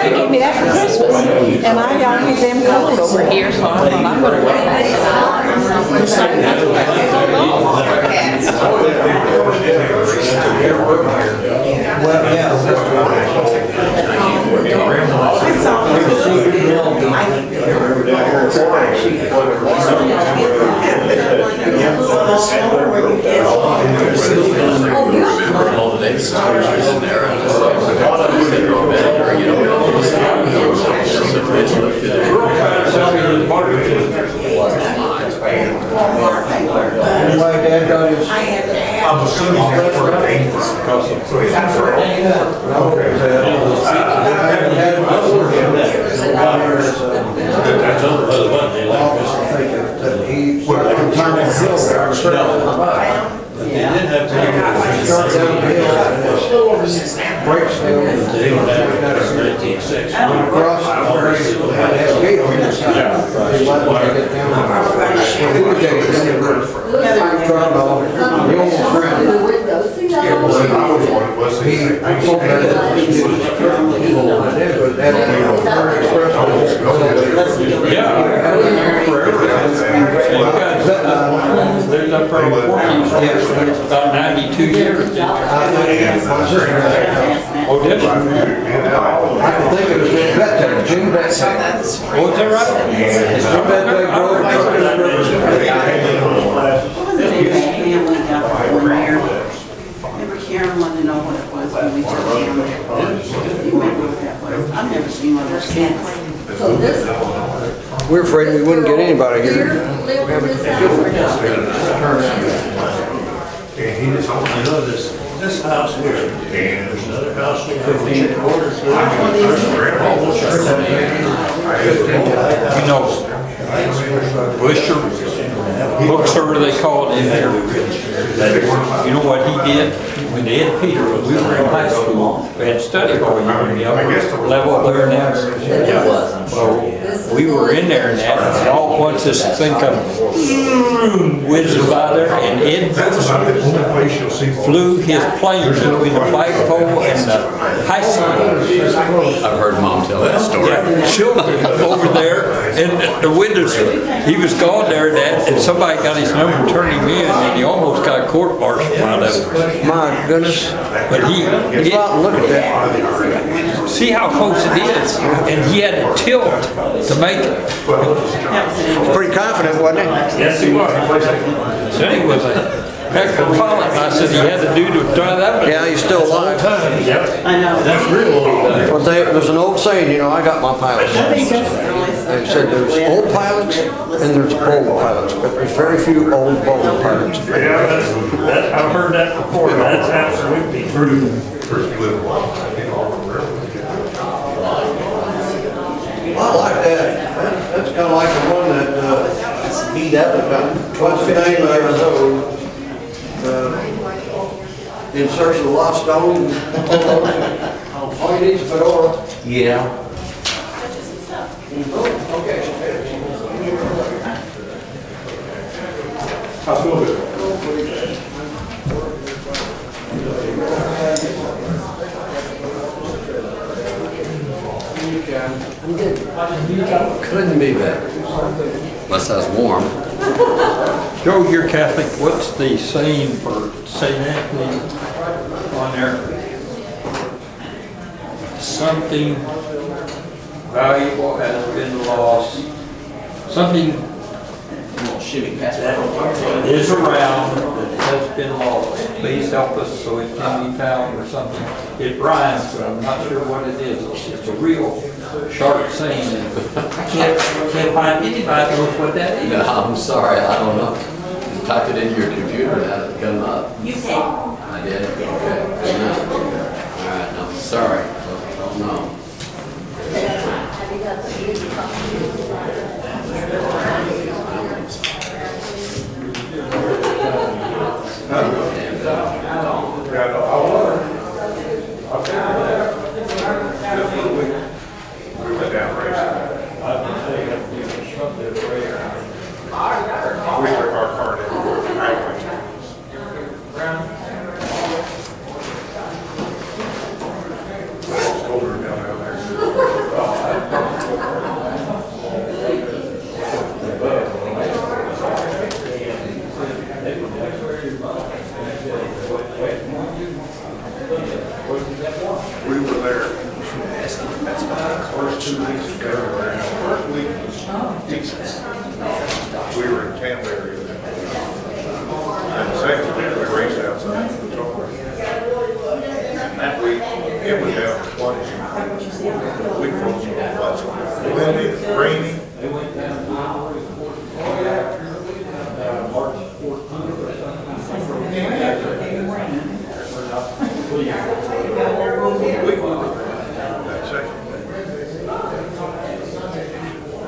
Speaker 5: They gave me that for Christmas, and I got me them coats over here, so I thought I'm gonna wear
Speaker 3: Well,
Speaker 9: All the days in there, and
Speaker 3: my dad got his.
Speaker 1: I'm assuming that's
Speaker 3: He from time to hill.
Speaker 1: He did have to.
Speaker 3: Starts down the hill and breaks down. Went across where he had a gate on his side. He let him get down. When he was getting turned off, he almost drowned. He told her that he was but that very expressive.
Speaker 4: There's up there before about 92 years. Oh, did it?
Speaker 3: I can think of his name, Jim Bettay.
Speaker 4: Oh, is that right?
Speaker 3: Jim Bettay drove across the river.
Speaker 10: Remember Karen wanted to know what it was when we took down there. You remember what that was? I've never seen one of those cats.
Speaker 2: So this,
Speaker 3: We're afraid we wouldn't get anybody here.
Speaker 2: live in this house or not?
Speaker 1: You know, this house here, and there's another house here, 15 quarters.
Speaker 4: You know, Busher, Bookser, they call it in there. You know what he did? When they had Peter, when we were in high school, we had study hall, you know, in the upper level there now. Well, we were in there and that, and all at once this thing come whizzes by there, and Ed flew his plane between the flagpole and the high school.
Speaker 9: I've heard Mom tell that story.
Speaker 4: Children over there, and the windows, he was gone there and that, and somebody got his number and turned him in, and he almost got court-martialed out of it.
Speaker 3: My goodness.
Speaker 4: But
Speaker 3: Go out and look at that.
Speaker 4: see how close it is, and he had to tilt to make it.
Speaker 3: Pretty confident, wasn't he?
Speaker 4: Yes, he was. Said he was a heck of a pilot, and I said he had to do to try that.
Speaker 3: Yeah, he's still alive.
Speaker 10: I know.
Speaker 1: That's real old.
Speaker 3: Well, there's an old saying, you know, I got my pilots. They said there's old pilots and there's bold pilots, but there's very few old bold pilots.
Speaker 4: Yeah, I've heard that before. That's absolutely true.
Speaker 3: I like that. That's kind of like the one that beat up about, what's the name there? In Search of the Lost Stone. All you need is a fedora.
Speaker 9: Yeah.
Speaker 3: Okay.
Speaker 7: I feel good.
Speaker 9: Couldn't be better. Unless I was warm.
Speaker 4: Joe, you're Catholic. What's the saying for St. Anthony on there? Something valuable has been lost. Something that is around that has been lost. Please help us so it can be found or something. It rhymes, but I'm not sure what it is. It's a real sharp saying. And I can't find anybody knows what that is.
Speaker 9: No, I'm sorry, I don't know. You typed it into your computer and had it come up.
Speaker 10: You did.
Speaker 9: I did? Okay. Good enough. All right, no, sorry.
Speaker 7: We were in town area. And second, we raced outside the car. And that week, it was down to 20. We froze on lots of windy, rainy. That second day.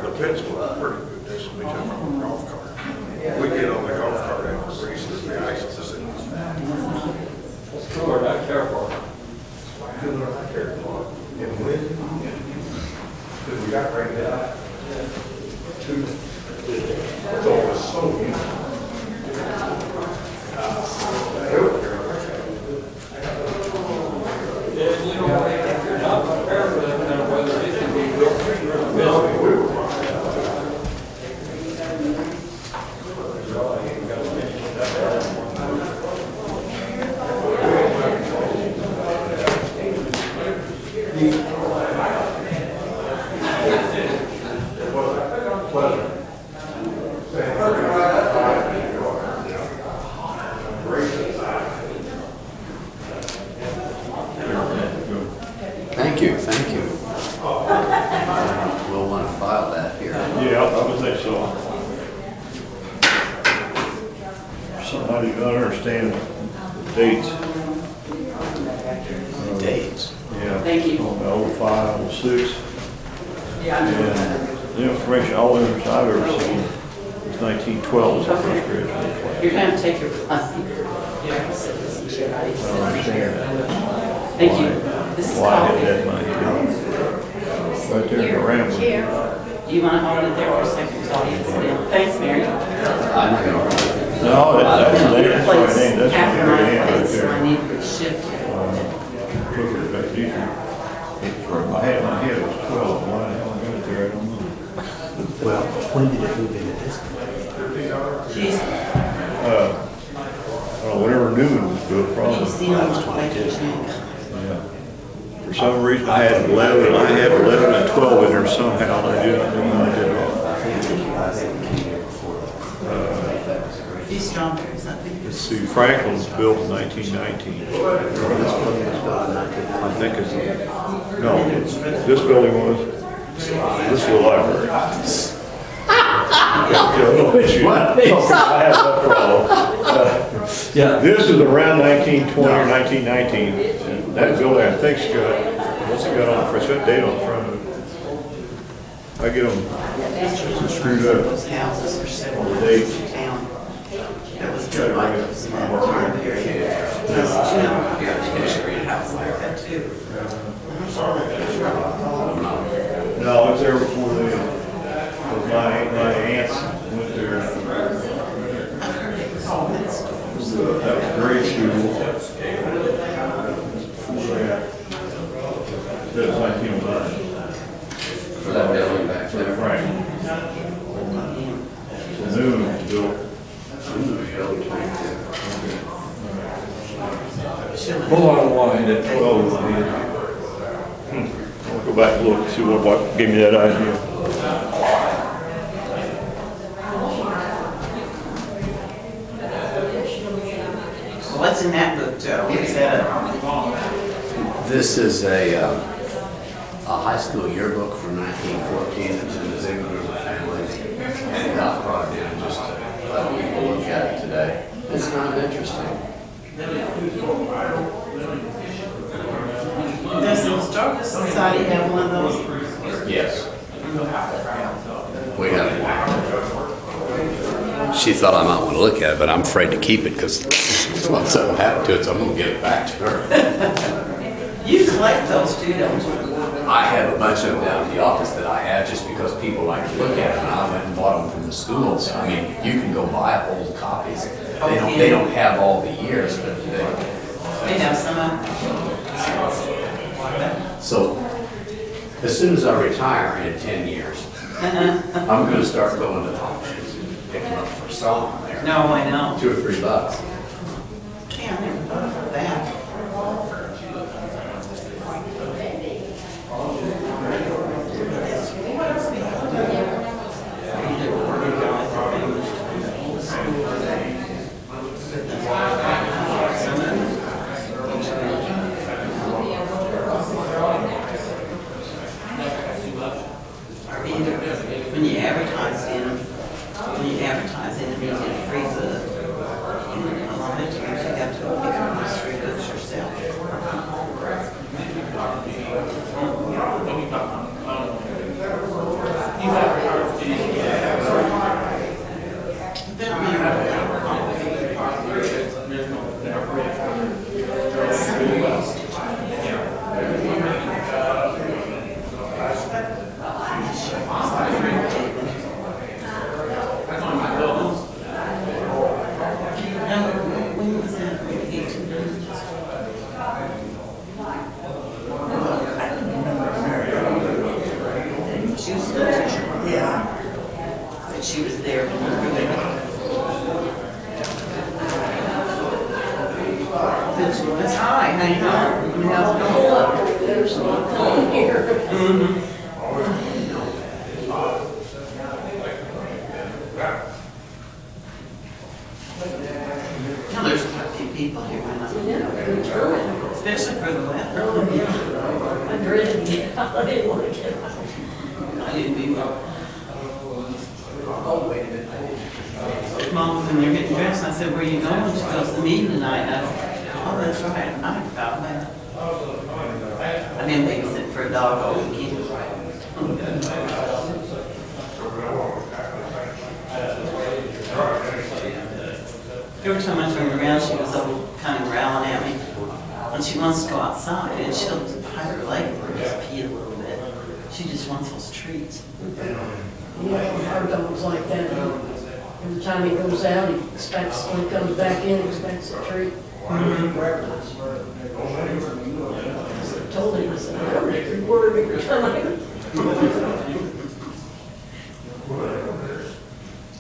Speaker 7: The pits were pretty good. This we took from a golf cart. We get on the golf cart and race through the ice. We got right there. It's always so
Speaker 4: You know, if you're not prepared for that kind of weather, it can be real
Speaker 9: Thank you. We'll want to file that here.
Speaker 7: Yeah, I would think so. Somebody gotta understand the dates.
Speaker 9: Dates.
Speaker 7: Yeah.
Speaker 10: Thank you.
Speaker 7: On the 05, 06.
Speaker 10: Yeah,
Speaker 7: And the information, all the information I've ever seen is 1912 was the first graduation class.
Speaker 10: You're going to take your class.
Speaker 7: I don't understand
Speaker 10: Thank you. This is
Speaker 7: why I had
Speaker 10: coffee.
Speaker 7: that in my head. Right there in the ramble.
Speaker 10: Do you want to hold it there for a second till you sit down? Thanks, Mary.
Speaker 9: I'm not going to.
Speaker 7: No, that's my name, that's my
Speaker 10: Place
Speaker 7: name, that's my
Speaker 10: after
Speaker 7: good
Speaker 10: my
Speaker 7: hand right
Speaker 10: place,
Speaker 7: there.
Speaker 10: I need to shift.
Speaker 7: Took it back easier. I had my head, it was 12, why the hell I got it there, I don't know.
Speaker 11: Well, when did it move into this?
Speaker 10: She's,
Speaker 7: Whenever Newman was built, probably.
Speaker 10: she's the only one like you.
Speaker 7: Yeah. For some reason, I had 11 and 12 in there somehow, and I did not know when I did it all.
Speaker 10: She's stronger or something.
Speaker 7: Let's see, Franklin was built in 1919. I think it's, no, this building was, this is the library.
Speaker 11: Yeah.
Speaker 7: This is around 1920 or 1919. And that building, I think's got, what's it got on the front? It's got a date on the front of it. I get them screwed up.
Speaker 10: Those houses are several
Speaker 7: On the
Speaker 10: miles
Speaker 7: date.
Speaker 10: from town. That was built like this in that time period. Because, you know, you have to get a house like that too.
Speaker 7: No, it's there before they, my aunts went there. That was grade school. Before that was 1909.
Speaker 9: For that building back there.
Speaker 7: Right. So Newman was built.
Speaker 4: Pull on one at 12.
Speaker 7: I'll go back and look, see what gave me that idea.
Speaker 10: What's in that book, Joe? What's that?
Speaker 9: This is a high school yearbook from 1914. It's in the big group of families. And it got brought in just to let people look at it today. It's kind of interesting.
Speaker 10: Does the Historical Society have one of those?
Speaker 9: Yes. We have one. She thought I might want to look at it, but I'm afraid to keep it because if something happened to it, so I'm going to give it back to her.
Speaker 10: You collect those too, don't you?
Speaker 9: I have a bunch of them down at the office that I have just because people like to look at them, and I went and bought them from the schools. I mean, you can go buy old copies. They don't have all the years, but
Speaker 10: They have some of
Speaker 9: so as soon as I retire in 10 years, I'm going to start going to the auctions and pick them up for sale there.
Speaker 10: No, I know.
Speaker 9: $2 or $3.
Speaker 10: Yeah, I never thought of that. in them. When you advertise in them, you get free book. And a lot of times you have to pick up those free books yourself. When was that? 1800s? She was still a teacher. Yeah. But she was there when we were there. That's hi, how you doing? How's it going?
Speaker 2: There's one here.
Speaker 10: Now, there's quite a few people here tonight. Especially for the weather.
Speaker 2: I dreaded it. I didn't want to get out.
Speaker 10: I didn't either. Oh, wait a minute. Mom was in there getting dressed, and I said, where are you going? She goes, to the meeting tonight. And I said, oh, that's right, I forgot that. I didn't babysit for a dog all weekend. Every time I turned around, she was kind of growling at me. And she wants to go outside, and she'll hide her leg and just pee a little bit. She just wants those treats.
Speaker 2: Yeah, our dog's like that. Every time he goes out, he expects, when he comes back in, he expects a treat. I told him, I said, I don't make you worry every time.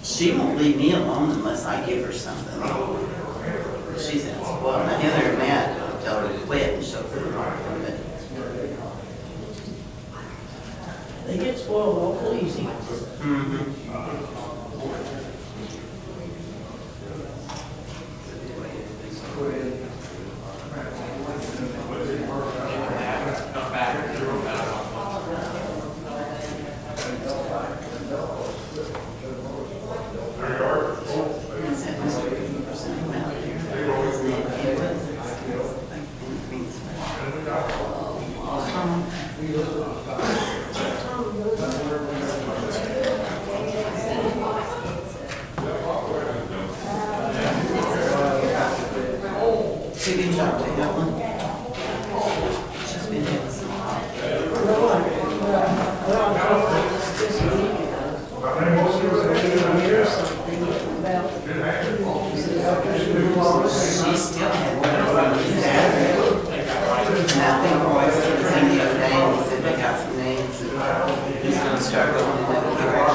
Speaker 10: She won't leave me alone unless I give her something. She says, well, the other mad, I'll tell her to quit and she'll put it on.
Speaker 2: They get spoiled awful easy.
Speaker 10: So good job to Helen. She's been here this long. She still had one from Saturday. And I think Royce was in the other day and he said they got some names and he's going to start going in that direction.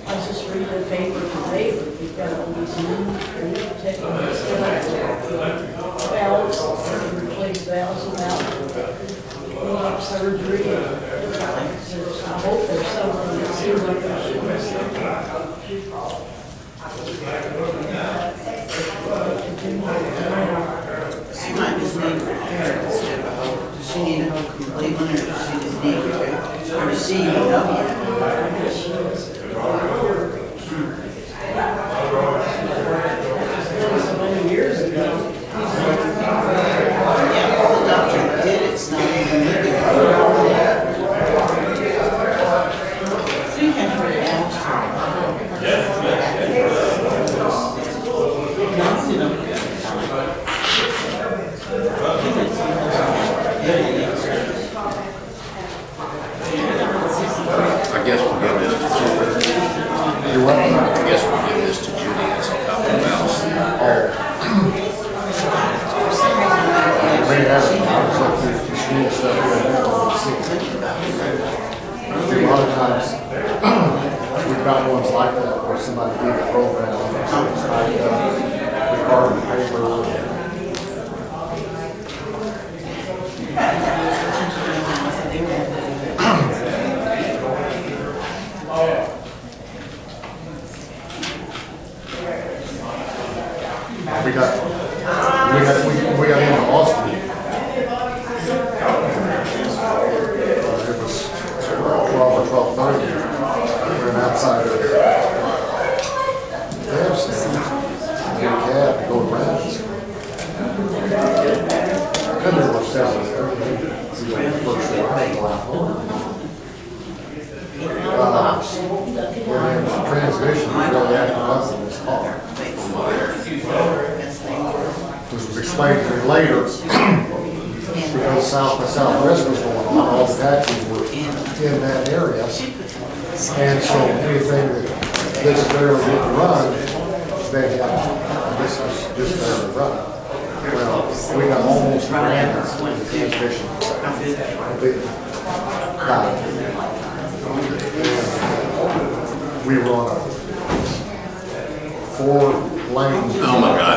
Speaker 2: I was just reading the paper today, but we've got all these new techniques, valves, replace valves without surgery. I hope there's someone that seems like there should be something.
Speaker 10: She might just need repair instead of a hoe. Does she need a hoe complete one or does she just need repair? Or does she even know yet?
Speaker 2: So many years ago.
Speaker 10: Yeah, well, the doctor did, it's not even living. So you have to put it out.
Speaker 9: I guess we'll give this to Judy.
Speaker 3: You're welcome.
Speaker 9: I guess we'll give this to Judy and some help with mouse.
Speaker 3: Bring it out. So there's just new stuff right there on the city. A lot of times, we've got ones like that where somebody did a program and so it's like, the carbon paper. We got into Austin. It was
Speaker 8: outside of Hauenstein, get a cab to go to Brandon's. Couldn't have seven there. We went the first one, I go out home. When the transmission was really acting up in this car. This was explained to me later, because south by southwest was going on, all the taxis were in that area. And so anything that this barely didn't run, they had, this was just barely run. Well, we got almost ran the transmission. We were on a 4-lane.
Speaker 9: Oh my God.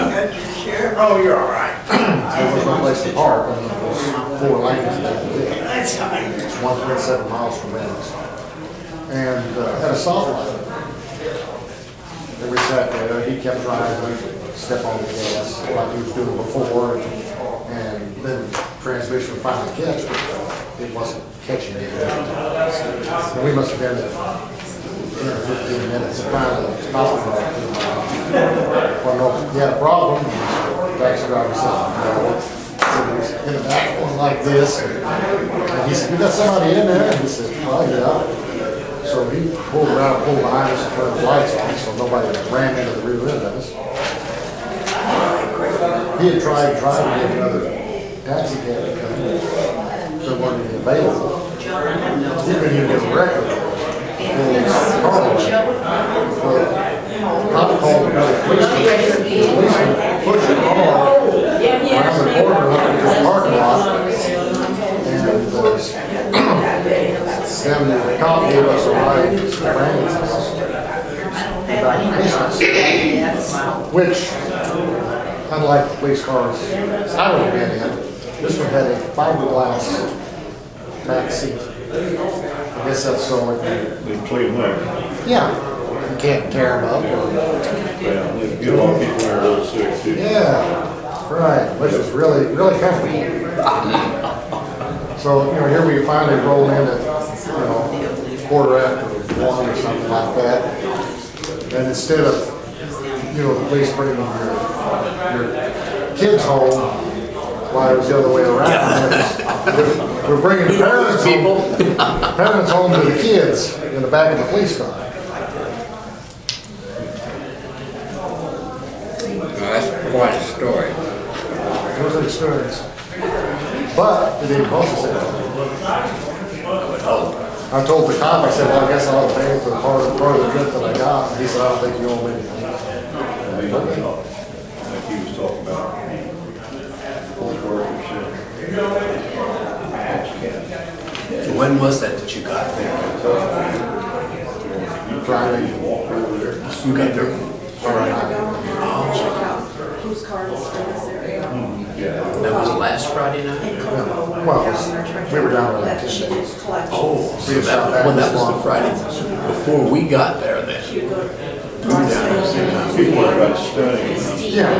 Speaker 7: Oh, you're all right.
Speaker 8: There was no place to park, I mean, it was 4 lanes back there. It's 1.7 miles from Venice. And had a stoplight. And we sat there, he kept driving, step on the gas like he was doing before, and then transmission would finally catch, but it wasn't catching it. And we must have been at 10 or 15 minutes of finally stopping. Well, no, he had a problem. The taxi driver said, no. He was in the back going like this. And he said, you got somebody in there? And he said, well, yeah. So he pulled around, pulled behind us, and turned the lights on, so nobody ran into the rear end of us. He had tried to get another taxi cab to come in. There weren't any available. He couldn't even get a record. Cop called another policeman. The policeman pushed the car around the corner up into the parking lot. And then the cop gave us a ride to Brandon's house. Which, unlike the police cars I would have been in, this one had a fiberglass back seat. I guess that's so it can...
Speaker 7: They clean them up.
Speaker 8: Yeah. You can't tear them up.
Speaker 7: Yeah, they get a lot of people there a little sick too.
Speaker 8: Yeah, right, which is really, really comfortable. So, you know, here we finally roll in at, 1:15 or something like that. And instead of, the police bringing your kids home, why it was the other way around. We're bringing parents home to the kids in the back of the police car.
Speaker 4: That's quite a story.
Speaker 8: It was an experience. But it didn't cost us anything. I told the cop, I said, well, I guess I'll pay for part of the trip that I got. And he said, I don't think you owe me anything.
Speaker 7: Like he was talking about.
Speaker 9: When was that you got there?
Speaker 8: Friday.
Speaker 9: You got there?
Speaker 5: Whose car is in this area?
Speaker 9: That was last Friday night?
Speaker 8: Well, we were down there like 10 days.
Speaker 9: Oh, so that was the Friday before we got there then? We were down there the same time.
Speaker 7: People are about studying.
Speaker 8: Yeah.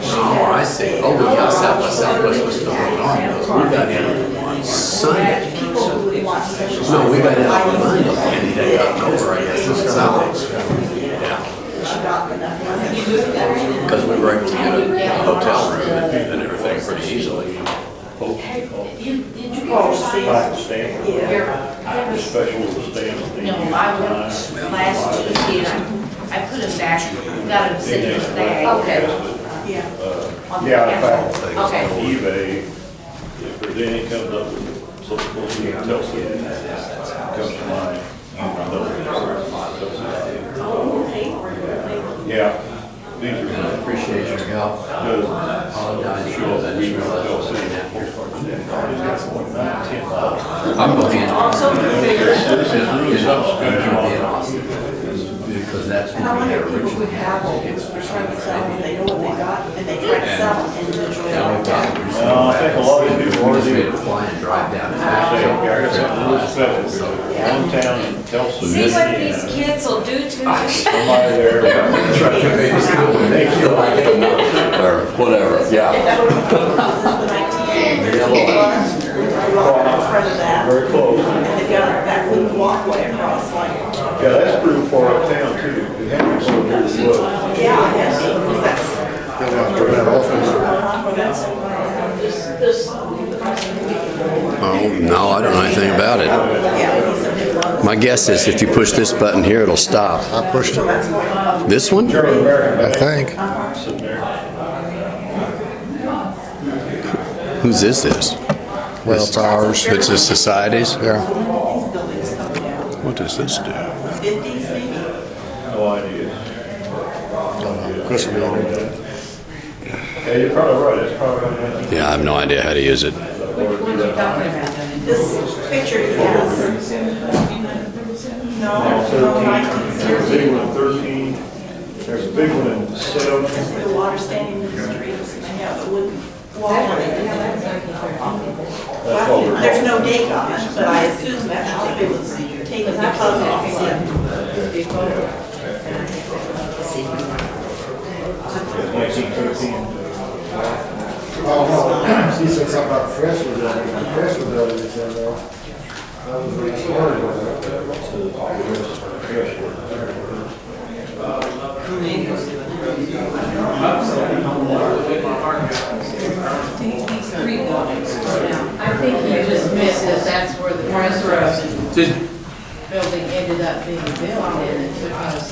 Speaker 9: Oh, I see. Oh, yeah, South by Southwest was still going on. We got in on Sunday. No, we got in on Monday and he had gotten over, I guess, on Sunday. Yeah. Because we were able to get a hotel room and everything pretty easily.
Speaker 7: Stanford. The special Stanford.
Speaker 12: No, I went last week and I put them back, got them sitting in the bag. Okay.
Speaker 7: Yeah, in fact,
Speaker 12: Okay.
Speaker 7: eBay, if there's anything comes up with something you can tell somebody, comes to mind. Yeah. These are.
Speaker 9: Appreciate your help.
Speaker 7: Good.
Speaker 9: Apologize for that email that was sitting there.
Speaker 4: I'm looking.
Speaker 9: Because that's
Speaker 10: And I
Speaker 9: what we
Speaker 10: wonder
Speaker 9: had
Speaker 10: if people
Speaker 9: originally.
Speaker 10: would have them, trying to sell them, they know what they got, and they try to sell them individually.
Speaker 9: Now we've got.
Speaker 7: I think a lot of these people
Speaker 9: We just
Speaker 7: already
Speaker 9: made a fly and drive down.
Speaker 7: say, okay, I got something a little special. One town in Tulsa.
Speaker 12: See what these kids will do to you.
Speaker 7: Somebody there.
Speaker 9: They feel like it or whatever, yeah.
Speaker 10: In front of that,
Speaker 7: Very close.
Speaker 10: and they've got that little walkway across, like,
Speaker 7: Yeah, that's pretty far uptown too. It happens so near the wood.
Speaker 10: Yeah, I have seen, because that's,
Speaker 8: They want to turn that off.
Speaker 9: Oh, no, I don't know anything about it. My guess is if you push this button here, it'll stop.
Speaker 8: I pushed it,
Speaker 9: This one?
Speaker 8: I think.
Speaker 9: Whose is this?
Speaker 8: Well, it's ours.
Speaker 9: It's the society's?
Speaker 8: Yeah.
Speaker 9: What does this do?
Speaker 10: 50s maybe?
Speaker 7: No idea.
Speaker 8: Chris will be able to do it.
Speaker 7: Yeah, you're probably right, that's probably right.
Speaker 9: Yeah, I have no idea how to use it.
Speaker 10: This picture has, no,
Speaker 7: 13, there's a big one in 13, there's a big one in 7.
Speaker 10: the water standing in the streets, and they have a wooden wall on it. Well, there's no date on it, but I assume that it was taken because of it.
Speaker 7: 1913.
Speaker 8: Oh, no, she said something about the Fresher building, the Fresher building is in there. That was really smart.
Speaker 2: I think you just missed that that's where the crossroads building ended up being built, and it took us